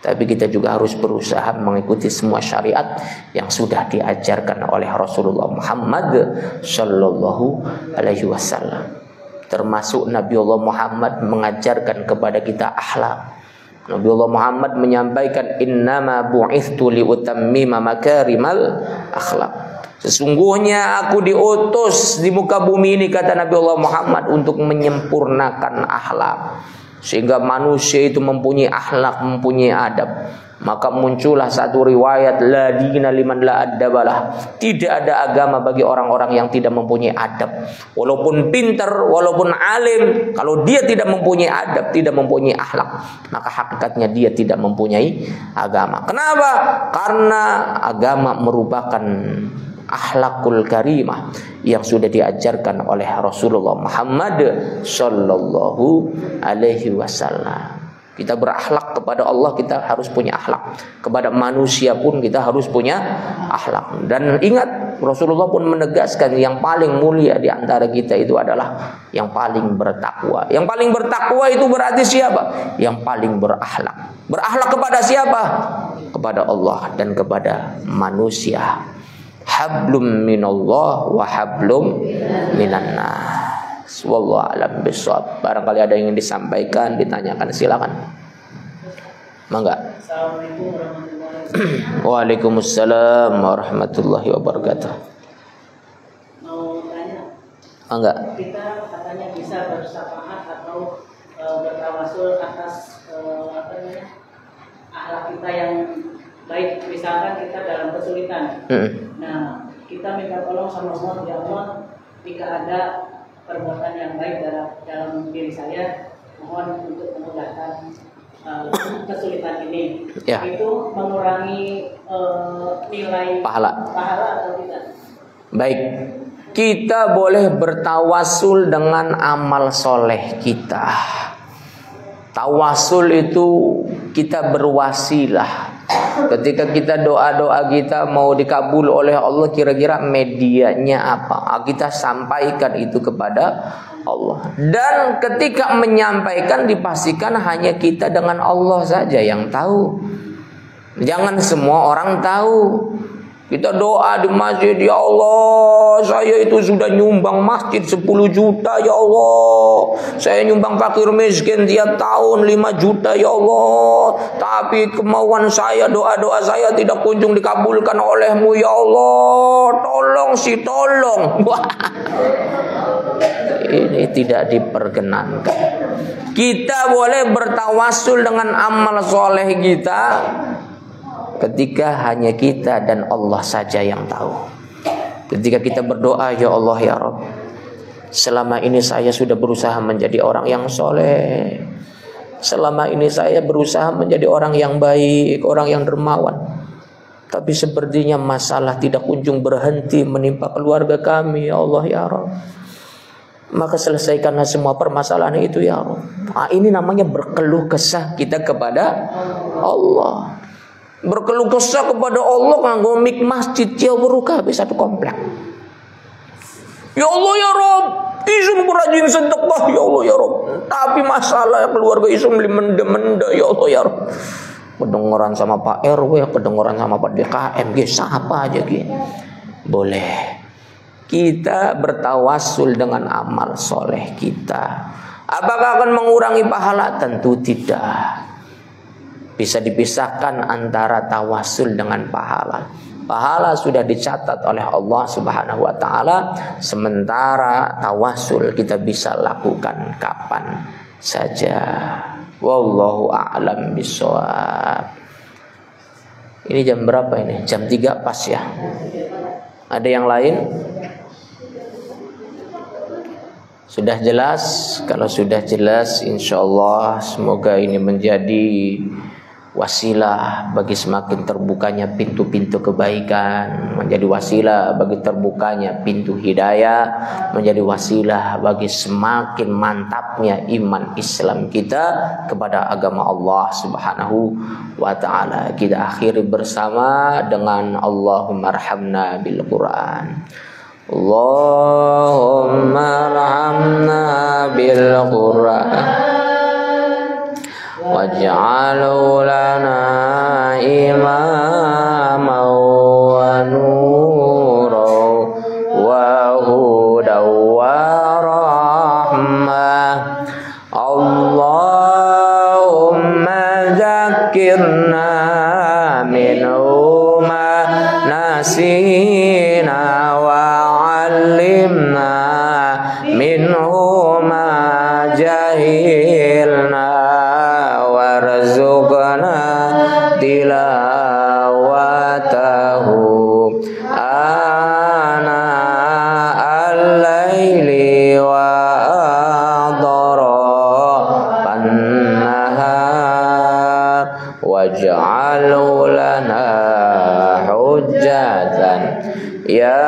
tapi kita juga harus berusaha mengikuti semua syariat yang sudah diajarkan oleh Rasulullah Muhammad Sallallahu Alaihi Wasallam. Termasuk Nabi Allah Muhammad mengajarkan kepada kita akhlak. Nabi Allah Muhammad menyampaikan, innama bu'ithtu liutammima makarimal akhlak. Sesungguhnya aku diutus di muka bumi ini, kata Nabi Allah Muhammad, untuk menyempurnakan akhlak, sehingga manusia itu mempunyai akhlak, mempunyai adab. Maka muncullah satu riwayat, la dina liman la adabalah. Tidak ada agama bagi orang-orang yang tidak mempunyai adab. Walaupun pintar, walaupun alim, kalau dia tidak mempunyai adab, tidak mempunyai akhlak, maka hakikatnya dia tidak mempunyai agama. Kenapa? Karena agama merupakan akhlakul karimah yang sudah diajarkan oleh Rasulullah Muhammad Sallallahu Alaihi Wasallam. Kita berakhlak kepada Allah, kita harus punya akhlak. Kepada manusia pun kita harus punya akhlak. Dan ingat, Rasulullah pun menegaskan yang paling mulia di antara kita itu adalah yang paling bertakwa. Yang paling bertakwa itu berarti siapa? Yang paling berakhlak. Berakhlak kepada siapa? Kepada Allah dan kepada manusia. Hablum minallah wa hablum minannas. Wallahu a'lam bishawab. Barangkali ada yang ingin disampaikan, ditanyakan, silakan. Mangga. Assalamualaikum warahmatullahi wabarakatuh. Waalaikumsalam warahmatullahi wabarakatuh. Mau tanya, Mangga. kita katanya bisa bersyafaat atau bertawasul atas akhlak kita yang baik, misalkan kita dalam kesulitan. Nah, kita minta tolong sama Allah, ya Allah, jika ada perbuatan yang baik dalam diri saya, mohon untuk memudahkan kesulitan ini. Ya. Itu mengurangi nilai Pahala atau tidak? baik. Kita boleh bertawasul dengan amal soleh kita. Tawasul itu kita berwasilah. Ketika kita doa-doa kita mau dikabul oleh Allah, kira-kira medianya apa? Kita sampaikan itu kepada Allah. Dan ketika menyampaikan, dipastikan hanya kita dengan Allah saja yang tahu. Jangan semua orang tahu. Kita doa di masjid, ya Allah, saya itu sudah nyumbang masjid 10 juta, ya Allah. Saya nyumbang fakir miskin tiap tahun 5 juta, ya Allah. Tapi kemauan saya, doa-doa saya tidak kunjung dikabulkan olehmu, ya Allah. Tolong sih, tolong. Ini tidak diperkenankan. Kita boleh bertawasul dengan amal soleh kita ketika hanya kita dan Allah saja yang tahu. Ketika kita berdoa, ya Allah, ya Rabb, selama ini saya sudah berusaha menjadi orang yang soleh. Selama ini saya berusaha menjadi orang yang baik, orang yang dermawan. Tapi sepertinya masalah tidak kunjung berhenti menimpa keluarga kami, ya Allah, ya Rabb. Maka selesaikanlah semua permasalahan itu, ya Rabb. Nah, ini namanya berkeluh kesah kita kepada Allah. Berkeluh kesah kepada Allah nganggo mik masjid jauh kabeh satu komplek. Ya Allah, ya Rabb, isum rajin sedekah, ya Allah, ya Rabb. Tapi masalah keluarga isum menda-menda, ya Allah, ya Rabb. Kedengeran sama Pak RW, kedengeran sama Pak DKM, siapa aja gini. Boleh. Kita bertawasul dengan amal soleh kita. Apakah akan mengurangi pahala? Tentu tidak. Bisa dipisahkan antara tawasul dengan pahala. Pahala sudah dicatat oleh Allah Subhanahu wa taala, sementara tawasul kita bisa lakukan kapan saja. Wallahu a'lam bishawab. Ini jam berapa ini? Jam 3 pas ya. Ada yang lain? Sudah jelas? Kalau sudah jelas, insyaallah semoga ini menjadi wasilah bagi semakin terbukanya pintu-pintu kebaikan, menjadi wasilah bagi terbukanya pintu hidayah, menjadi wasilah bagi semakin mantapnya iman Islam kita kepada agama Allah Subhanahu wa taala. Kita akhiri bersama dengan Allahumma arhamna bil Quran. Allahumma arhamna bil Quran waj'alhu lana imaman wa nuran wa hudan wa rahmah. Allahumma zakkirna minhu ma nasina wa 'allimna minhu ma jahilna warzuqna tilawatahu ana al-laili wa adraban nahar waj'alhu lana hujjatan ya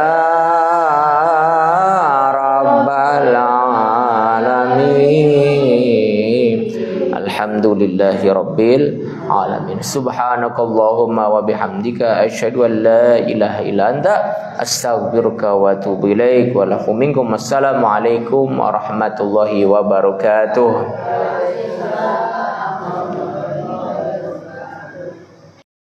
rabbal alamin. Alhamdulillah. Walhamdulillahirabbil alamin. Subhanakallahumma wa bihamdika asyhadu an la ilaha illa anta astaghfiruka wa atubu ilaik. Wa lakum minkum assalamu alaikum warahmatullahi wabarakatuh.